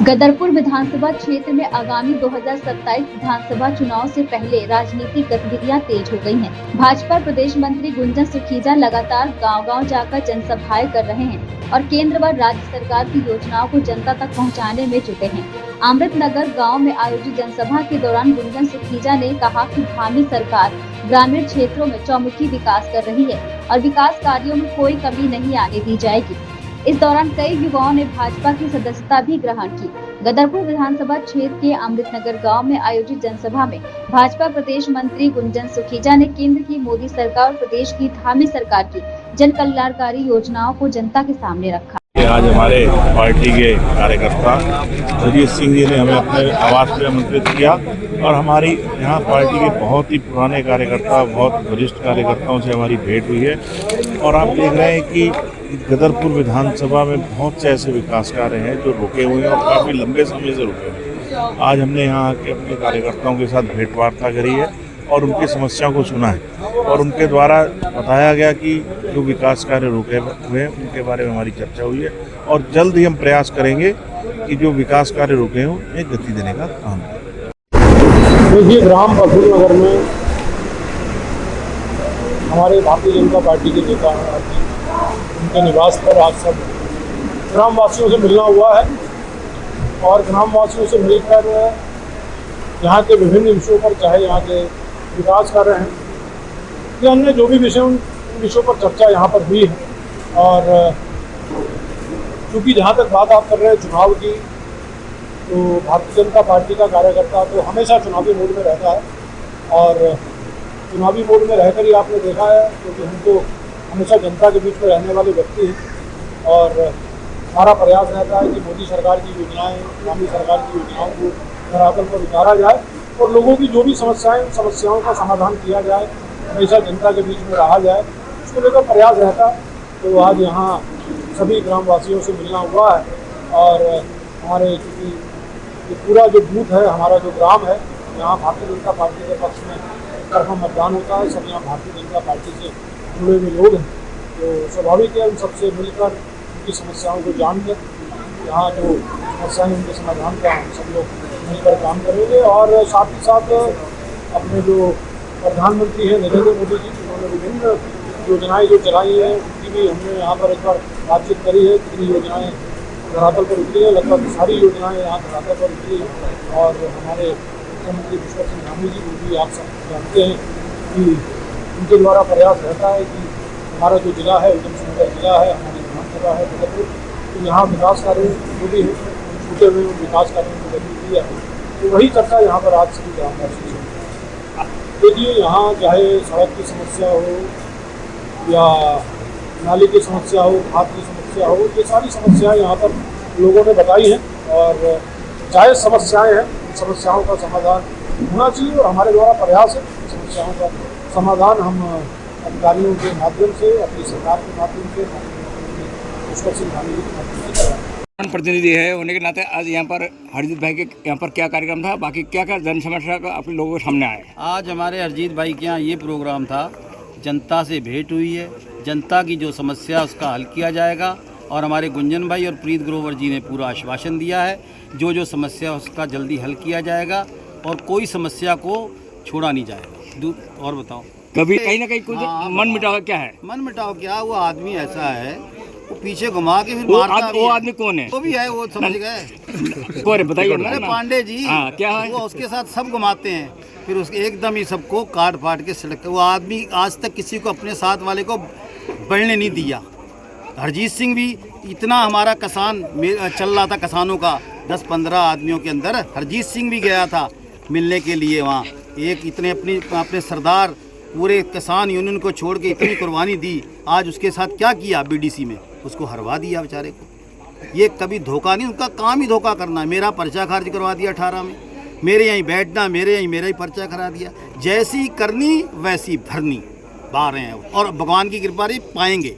गदरपुर विधानसभा क्षेत्र में आगामी 2027 विधानसभा चुनाव से पहले राजनीतिक गतिविधियां तेज हो गई हैं। भाजपा प्रदेश मंत्री गुंजन सुखीजा लगातार गांव-गांव जाकर जनसभाएं कर रहे हैं और केंद्र व राज्य सरकार की योजनाओं को जनता तक पहुंचाने में जुटे हैं। अमृतनगर गांव में आयोजित जनसभा के दौरान गुंजन सुखीजा ने कहा कि भावी सरकार ग्रामीण क्षेत्रों में चौमुखी विकास कर रही है और विकास कार्यों में कोई कमी नहीं आने दी जाएगी। इस दौरान कई युवाओं ने भाजपा की सदस्यता भी ग्रहण की। गदरपुर विधानसभा क्षेत्र के अमृतनगर गांव में आयोजित जनसभा में भाजपा प्रदेश मंत्री गुंजन सुखीजा ने केंद्र की मोदी सरकार और प्रदेश की धामी सरकार की जन कल्याणकारी योजनाओं को जनता के सामने रखा। आज हमारे पार्टी के कार्यकर्ता सुजीत सिंह जी ने हमें अपने आवास पर आमंत्रित किया और हमारी यहाँ पार्टी के बहुत ही पुराने कार्यकर्ता, बहुत वरिष्ठ कार्यकर्ताओं से हमारी भेंट हुई है और आप देख रहे हैं कि गदरपुर विधानसभा में बहुत से ऐसे विकास कार्य हैं जो रुके हुए हैं और काफ़ी लंबे समय से रुके हुए हैं। आज हमने यहाँ के अपने कार्यकर्ताओं के साथ भेंट वार्ता करी है और उनकी समस्याओं को सुना है और उनके द्वारा बताया गया कि जो विकास कार्य रुके हुए हैं उनके बारे में हमारी चर्चा हुई है और जल्द ही हम प्रयास करेंगे कि जो विकास कार्य रुके हैं उन्हें गति देने का काम करें। देखिए, ग्राम बसुरनगर में हमारे भारतीय जनता पार्टी के नेता उनके निवास पर आज सब ग्रामवासियों से मिलना हुआ है और ग्रामवासियों से मिलकर यहाँ के विभिन्न विषयों पर, चाहे यहाँ के विकास कार्य हैं या अन्य जो भी विषय, उन विषयों पर चर्चा यहाँ पर हुई है। और क्योंकि जहाँ तक बात आप कर रहे हैं चुनाव की, तो भारतीय जनता पार्टी का कार्यकर्ता तो हमेशा चुनावी मोड में रहता है और चुनावी मोड में रहकर ही आपने देखा है, क्योंकि हम तो हमेशा जनता के बीच में रहने वाले व्यक्ति हैं और हमारा प्रयास रहता है कि मोदी सरकार की योजनाएं, धामी सरकार की योजनाओं को धरातल पर उतारा जाए और लोगों की जो भी समस्याओं का समाधान किया जाए, हमेशा जनता के बीच में रहा जाए, उसको लेकर प्रयास रहता है। तो आज यहाँ सभी ग्रामवासियों से मिलना हुआ है और हमारे चूँकि ये पूरा जो बूथ है, हमारा जो ग्राम है, यहाँ भारतीय जनता पार्टी के पक्ष में तरफा मतदान होता है। सब यहाँ भारतीय जनता पार्टी से जुड़े हुए लोग हैं, तो स्वाभाविक है उन सबसे मिलकर उनकी समस्याओं को जानकर यहाँ जो समस्याएं उनके समाधान का हम सब लोग मिलकर काम करेंगे। और साथ ही साथ अपने जो प्रधानमंत्री हैं नरेंद्र मोदी जी, उन्होंने विभिन्न योजनाएं जो चलाई हैं उनकी भी हमने यहाँ पर एक बार बातचीत करी है। कितनी योजनाएं धरातल पर उतरी है, लगभग सारी योजनाएं यहाँ धरातल पर उतरी है। और हमारे मुख्यमंत्री पुष्कर सिंह धामी जी को भी आप सब जानते हैं कि उनके द्वारा प्रयास रहता है कि हमारा जो जिला है एकदम सुंदर जिला है, हमारी विधानसभा है गदरपुर, तो यहाँ विकास कार्य जो भी है छूटे हुए विकास कार्यों को गति दी है। तो वही चर्चा यहाँ पर आज सभी ग्रामवासियों से। देखिए, यहाँ चाहे सड़क की समस्या हो या नाली की समस्या हो, खाद की समस्या हो, ये सारी समस्याएं यहाँ पर लोगों ने बताई हैं और जायज़ समस्याएं हैं, इन समस्याओं का समाधान होना चाहिए और हमारे द्वारा प्रयास है समस्याओं का समाधान हम अधिकारियों के माध्यम से, अपनी सरकार के माध्यम से, पुष्कर सिंह धामी जी के माध्यम से कराएं। प्रतिनिधि है होने के नाते आज यहाँ पर हरजीत भाई के यहाँ पर क्या कार्यक्रम था, बाकी क्या क्या जन समस्या का अपने लोगों के सामने आए? आज हमारे हरजीत भाई के यहाँ ये प्रोग्राम था, जनता से भेंट हुई है, जनता की जो समस्या उसका हल किया जाएगा और हमारे गुंजन भाई और प्रीत ग्रोवर जी ने पूरा आश्वासन दिया है जो जो समस्या उसका जल्दी हल किया जाएगा और कोई समस्या को छोड़ा नहीं जाएगा। और बताओ, कभी कहीं ना कहीं कुछ मन मिटाव क्या है? मन मिटाव क्या, वो आदमी ऐसा है वो पीछे घुमा के फिर मारता वो आदमी कौन है? वो भी है, वो समझ गए कौन है बताइए? अरे पांडे जी। हाँ, क्या है? वो उसके साथ सब घुमाते हैं, फिर उसके एकदम ही सबको काट फाट के सड़क। वो आदमी आज तक किसी को अपने साथ वाले को बढ़ने नहीं दिया। हरजीत सिंह भी इतना हमारा किसान चल रहा था, किसानों का 10-15 आदमियों के अंदर हरजीत सिंह भी गया था मिलने के लिए वहाँ। एक इतने अपने सरदार पूरे किसान यूनियन को छोड़ के इतनी कुर्बानी दी, आज उसके साथ क्या किया बीडीसी में, उसको हरवा दिया बेचारे को। ये कभी धोखा नहीं, उनका काम ही धोखा करना। मेरा पर्चा खारिज करवा दिया 18 में, मेरे यहीं बैठना, मेरा ही पर्चा करा दिया। जैसी करनी वैसी भरनी बा रहे हैं और भगवान की कृपा से पाएंगे।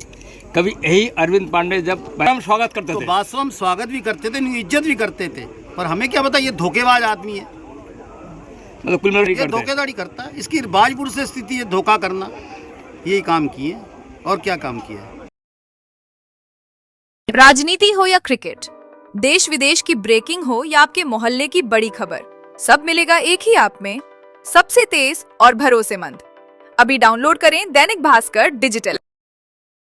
कभी यही अरविंद पांडे जब हम स्वागत करते थे, बात हम स्वागत भी करते थे, इज्जत भी करते थे, पर हमें क्या पता ये धोखेबाज आदमी है, मतलब कुल मिलाकर ये धोखेधाड़ी करता है। इसकी बाजपुर से स्थिति है धोखा करना, यही काम किए और क्या काम किया है। राजनीति हो या क्रिकेट, देश विदेश की ब्रेकिंग हो या आपके मोहल्ले की बड़ी खबर, सब मिलेगा एक ही ऐप में, सबसे तेज और भरोसेमंद। अभी डाउनलोड करें दैनिक भास्कर डिजिटल।